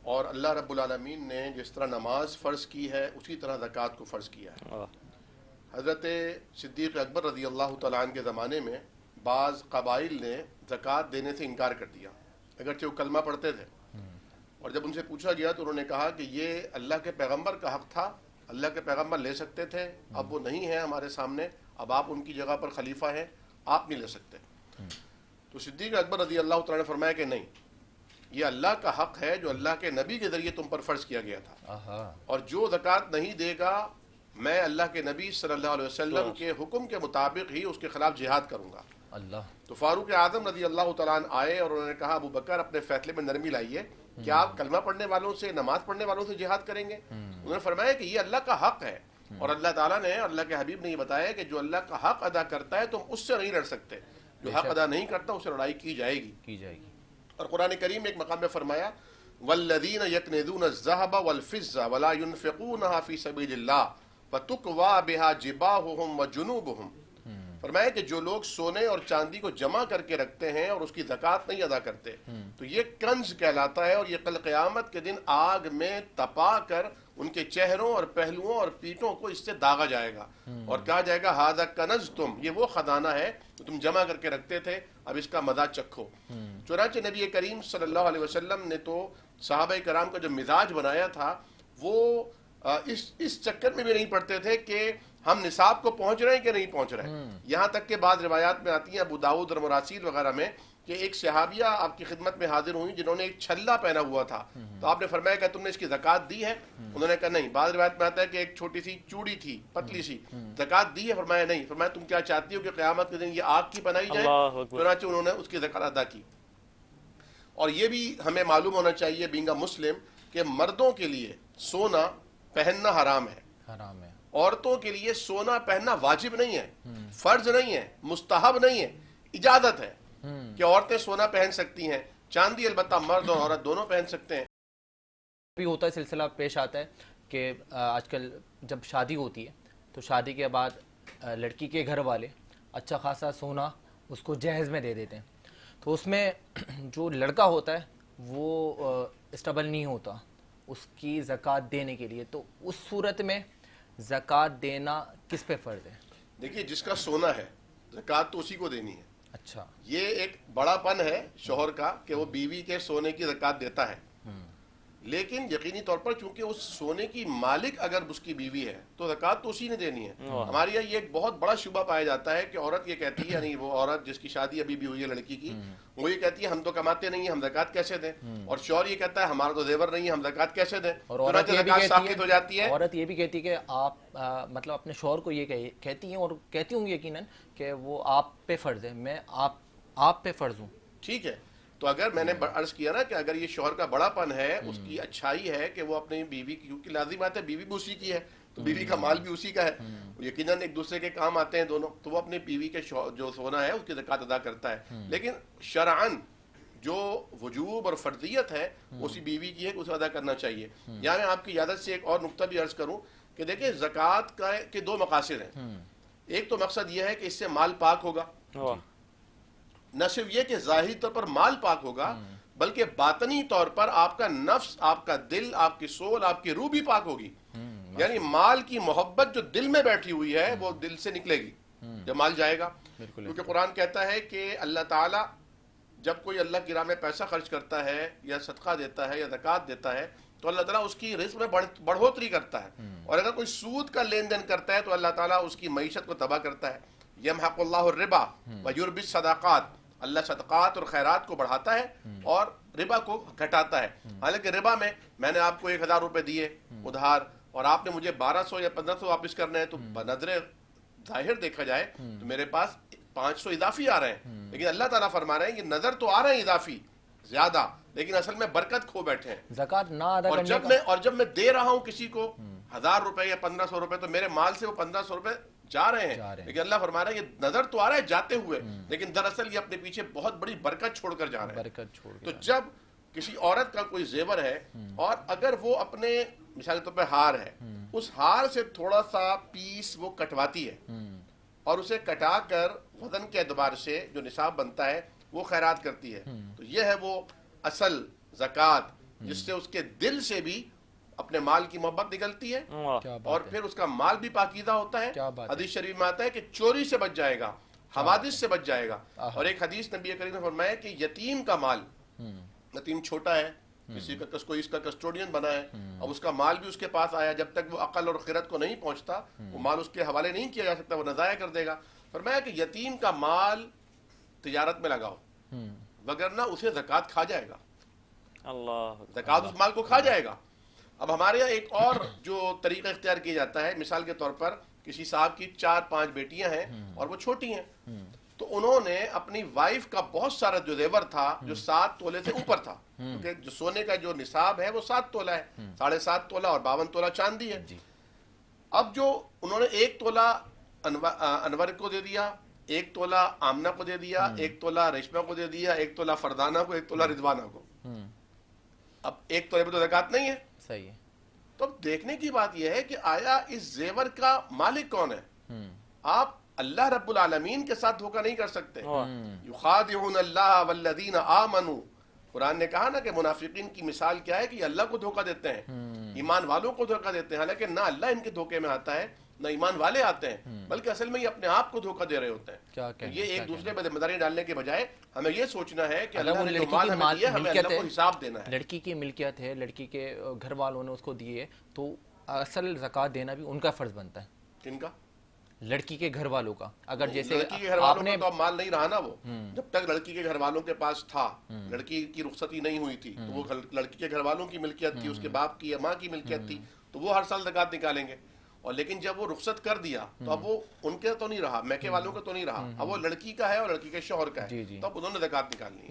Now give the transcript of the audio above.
اور اللہ رب العالمین نے جس طرح نماز فرض کی ہے اسی طرح زکوٰۃ کو فرض کیا ہے۔ حضرت صدیق اکبر رضی اللہ تعالیٰ عنہ کے زمانے میں بعض قبائل نے زکوٰۃ دینے سے انکار کر دیا، اگرچہ وہ کلمہ پڑھتے تھے، اور جب ان سے پوچھا گیا تو انہوں نے کہا کہ یہ اللہ کے پیغمبر کا حق تھا، اللہ کے پیغمبر لے سکتے تھے، اب وہ نہیں ہیں ہمارے سامنے، اب آپ ان کی جگہ پر خلیفہ ہیں، آپ نہیں لے سکتے۔ تو صدیق اکبر رضی اللہ تعالیٰ نے فرمایا کہ نہیں، یہ اللہ کا حق ہے جو اللہ کے نبی کے ذریعے تم پر فرض کیا گیا تھا، اور جو زکوٰۃ نہیں دے گا میں اللہ کے نبی صلی اللہ علیہ وسلم کے حکم کے مطابق ہی اس کے خلاف جہاد کروں گا۔ تو فاروق اعظم رضی اللہ تعالیٰ عنہ آئے اور انہوں نے کہا ابو بکر اپنے فیصلے میں نرمی لائیے، کیا آپ کلمہ پڑھنے والوں سے، نماز پڑھنے والوں سے جہاد کریں گے؟ انہوں نے فرمایا کہ یہ اللہ کا حق ہے، اور اللہ تعالیٰ نے، اللہ کے حبیب نے یہ بتایا کہ جو اللہ کا حق ادا کرتا ہے تم اس سے نہیں لڑ سکتے، جو حق ادا نہیں کرتا اس سے لڑائی کی جائے گی۔ اور قرآن کریم میں ایک مقام میں فرمایا والذین یکنزون الذهب والفضة ولا ينفقونها فی سبیل اللہ فتقوی بها جباہهم وجنوبهم، فرمایا کہ جو لوگ سونے اور چاندی کو جمع کر کے رکھتے ہیں اور اس کی زکوٰۃ نہیں ادا کرتے تو یہ کنز کہلاتا ہے، اور یہ کل قیامت کے دن آگ میں تپا کر ان کے چہروں اور پہلوؤں اور پیٹھوں کو اس سے داغا جائے گا، اور کہا جائے گا ھذا کنزتم، یہ وہ خزانہ ہے جو تم جمع کر کے رکھتے تھے، اب اس کا مزہ چکھو۔ چنانچہ نبی کریم صلی اللہ علیہ وسلم نے تو صحابہ کرام کا جو مزاج بنایا تھا وہ اس چکر میں بھی نہیں پڑتے تھے کہ ہم نصاب کو پہنچ رہے ہیں کہ نہیں پہنچ رہے ہیں، یہاں تک کہ بعض روایات میں آتی ہیں ابو داؤد اور مراسیل وغیرہ میں کہ ایک صحابیہ آپ کی خدمت میں حاضر ہوئی جنہوں نے ایک چھلا پہنا ہوا تھا، تو آپ نے فرمایا کہ تم نے اس کی زکوٰۃ دی ہے؟ انہوں نے کہا نہیں۔ بعض روایت میں آتا ہے کہ ایک چھوٹی سی چوڑی تھی پتلی سی، زکوٰۃ دی ہے؟ فرمایا نہیں۔ فرمایا تم کیا چاہتی ہو کہ قیامت کے دن یہ آگ کی بنائی جائے؟ چنانچہ انہوں نے اس کی زکوٰۃ ادا کی۔ اور یہ بھی ہمیں معلوم ہونا چاہیے بینگ مسلم کہ مردوں کے لیے سونا پہننا حرام ہے، عورتوں کے لیے سونا پہننا واجب نہیں ہے، فرض نہیں ہے، مستحب نہیں ہے، اجازت ہے کہ عورتیں سونا پہن سکتی ہیں، چاندی البتہ مرد اور عورت دونوں پہن سکتے ہیں۔ بھی ہوتا ہے، سلسلہ پیش آتا ہے کہ آج کل جب شادی ہوتی ہے تو شادی کے بعد لڑکی کے گھر والے اچھا خاصا سونا اس کو جہیز میں دے دیتے ہیں، تو اس میں جو لڑکا ہوتا ہے وہ اسٹیبل نہیں ہوتا اس کی زکوٰۃ دینے کے لیے، تو اس صورت میں زکوٰۃ دینا کس پہ فرض ہے؟ دیکھیے جس کا سونا ہے زکوٰۃ تو اسی کو دینی ہے۔ اچھا، یہ ایک بڑا پن ہے شوہر کا کہ وہ بیوی کے سونے کی زکوٰۃ دیتا ہے، لیکن یقینی طور پر چونکہ اس سونے کی مالک اگر اس کی بیوی ہے تو زکوٰۃ تو اسی نے دینی ہے۔ ہمارے یہاں یہ ایک بہت بڑا شبہ پایا جاتا ہے کہ عورت یہ کہتی ہے، یعنی وہ عورت جس کی شادی ابھی بھی ہوئی ہے لڑکی کی، وہ یہ کہتی ہے ہم تو کماتے نہیں ہیں، ہم زکوٰۃ کیسے دیں؟ اور شوہر یہ کہتا ہے ہمارا تو زیور نہیں ہے، ہم زکوٰۃ کیسے دیں؟ اور عورت یہ بھی کہتی ہے، عورت یہ بھی کہتی ہے کہ آپ مطلب اپنے شوہر کو یہ کہتی ہیں اور کہتی ہوں یقیناً کہ وہ آپ پہ فرض ہے، میں آپ پہ فرض ہوں۔ ٹھیک ہے، تو اگر میں نے عرض کیا نا کہ اگر یہ شوہر کا بڑا پن ہے، اس کی اچھائی ہے کہ وہ اپنی بیوی کی، کیونکہ لازم بات ہے بیوی بھی اسی کی ہے تو بیوی کا مال بھی اسی کا ہے، یقیناً ایک دوسرے کے کام آتے ہیں دونوں، تو وہ اپنی بیوی کے جو سونا ہے اس کی زکوٰۃ ادا کرتا ہے، لیکن شرعاً جو وجوب اور فرضیت ہے اسی بیوی کی ہے کہ اسے ادا کرنا چاہیے۔ یہاں میں آپ کی اجازت سے ایک اور نقطہ بھی عرض کروں کہ دیکھیں زکوٰۃ کے دو مقاصد ہیں، ایک تو مقصد یہ ہے کہ اس سے مال پاک ہوگا، نہ صرف یہ کہ ظاہری طور پر مال پاک ہوگا بلکہ باطنی طور پر آپ کا نفس، آپ کا دل، آپ کی سول، آپ کی روح بھی پاک ہوگی، یعنی مال کی محبت جو دل میں بیٹھی ہوئی ہے وہ دل سے نکلے گی جب مال جائے گا، کیونکہ قرآن کہتا ہے کہ اللہ تعالیٰ جب کوئی اللہ کی راہ میں پیسہ خرچ کرتا ہے یا صدقہ دیتا ہے یا زکوٰۃ دیتا ہے تو اللہ تعالیٰ اس کی رزق میں بڑھوتری کرتا ہے، اور اگر کوئی سود کا لین دین کرتا ہے تو اللہ تعالیٰ اس کی معیشت کو تباہ کرتا ہے۔ یمحق اللہ الربا ویربی الصدقات، اللہ صدقات اور خیرات کو بڑھاتا ہے اور ربا کو گھٹاتا ہے۔ حالانکہ ربا میں نے آپ کو 1000 روپے دیے ادھار اور آپ نے مجھے 1200 یا 1500 واپس کرنے ہیں، تو بنظر ظاہر دیکھا جائے تو میرے پاس 500 اضافی آ رہے ہیں، لیکن اللہ تعالیٰ فرما رہے ہیں کہ نظر تو آ رہے ہیں اضافی زیادہ، لیکن اصل میں برکت کھو بیٹھے ہیں۔ زکوٰۃ نہ ادا کرنے اور جب میں دے رہا ہوں کسی کو 1000 روپے یا 1500 روپے تو میرے مال سے وہ 1500 روپے جا رہے ہیں، لیکن اللہ فرما رہا ہے یہ نظر تو آ رہا ہے جاتے ہوئے، لیکن دراصل یہ اپنے پیچھے بہت بڑی برکت چھوڑ کر جا رہے ہیں۔ تو جب کسی عورت کا کوئی زیور ہے اور اگر وہ اپنے مثال کے طور پہ ہار ہے، اس ہار سے تھوڑا سا پیس وہ کٹواتی ہے اور اسے کٹا کر وزن کے اعتبار سے جو نصاب بنتا ہے وہ خیرات کرتی ہے، تو یہ ہے وہ اصل زکوٰۃ جس سے اس کے دل سے بھی اپنے مال کی محبت نکلتی ہے کیا بات اور ہے، پھر اس کا مال بھی پاکیزہ ہوتا ہے. کیا بات ہے. حدیث شریف میں آتا ہے کہ چوری سے بچ جائے گا، حوادث سے بچ جائے گا. اور ایک حدیث نبی کریم نے فرمایا کہ یتیم کا مال، یتیم چھوٹا ہے، کسی کا کوئی اس کا کسٹوڈین بنا ہے، اب اس کا مال بھی اس کے پاس آیا، جب تک وہ عقل اور خرد کو نہیں پہنچتا وہ مال اس کے حوالے نہیں کیا جا سکتا، وہ نضائع کر دے گا. فرمایا کہ یتیم کا مال تجارت میں لگاؤ، وگرنہ اسے زکوٰۃ کھا جائے گا، اللہ زکوٰۃ اس مال کو کھا جائے گا. اب ہمارے یہاں ایک اور جو طریقہ اختیار کیا جاتا ہے، مثال کے طور پر کسی صاحب کی 4-5 بیٹیاں ہیں اور وہ چھوٹی ہیں، تو انہوں نے اپنی وائف کا بہت سارا جو زیور تھا جو 7 تولے سے اوپر تھا، کیونکہ جو سونے کا جو نصاب ہے وہ 7 تولہ ہے، 7.5 تولہ اور 52 تولہ چاندی ہے. اب جو انہوں نے 1 تولہ انور کو دے دیا، 1 تولہ آمنہ کو دے دیا، 1 تولہ ریشمہ کو دے دیا، 1 تولہ فردانہ کو، 1 تولہ رضوانہ کو. اب 1 تولے پہ تو زکوٰۃ نہیں ہے. صحیح ہے. تو اب دیکھنے کی بات یہ ہے کہ آیا اس زیور کا مالک کون ہے؟ آپ اللہ رب العالمین کے ساتھ دھوکہ نہیں کر سکتے. یخادعون اللہ والذین آمنوا، قرآن نے کہا نا کہ منافقین کی مثال کیا ہے کہ یہ اللہ کو دھوکہ دیتے ہیں، ایمان والوں کو دھوکہ دیتے ہیں، حالانکہ نہ اللہ ان کے دھوکے میں آتا ہے نہ ایمان والے آتے ہیں، بلکہ اصل میں یہ اپنے آپ کو دھوکہ دے رہے ہوتے ہیں. کیا تو کہنا، یہ ایک کیا دوسرے پہ ذمہ داری ڈالنے کے بجائے ہمیں یہ سوچنا ہے کہ اگر اللہ وہ نے جو لڑکی مال کی ہمیں دیا ہمیں ملکیت اللہ کو ہے، حساب دینا ہے. لڑکی کی ملکیت ہے، لڑکی کے گھر والوں نے اس کو دیے، تو اصل زکوٰۃ دینا بھی ان کا فرض بنتا ہے. کن کا؟ لڑکی کے گھر والوں کا. اگر جیسے لڑکی کے گھر آپ والوں نے کا تو اب مال نہیں رہا نا، وہ جب تک لڑکی کے گھر والوں کے پاس تھا، لڑکی کی رخصتی نہیں ہوئی تھی تو وہ لڑکی کے گھر والوں کی ملکیت تھی، اس کے باپ کی یا ماں کی ملکیت تھی، تو وہ ہر سال زکوٰۃ نکالیں گے. اور لیکن جب وہ رخصت کر دیا تو اب وہ ان کے تو نہیں رہا، میکے والوں کا تو نہیں رہا، اب وہ لڑکی کا ہے اور لڑکی کے شوہر کا ہے، تو اب انہوں نے زکوٰۃ نکالنی ہے.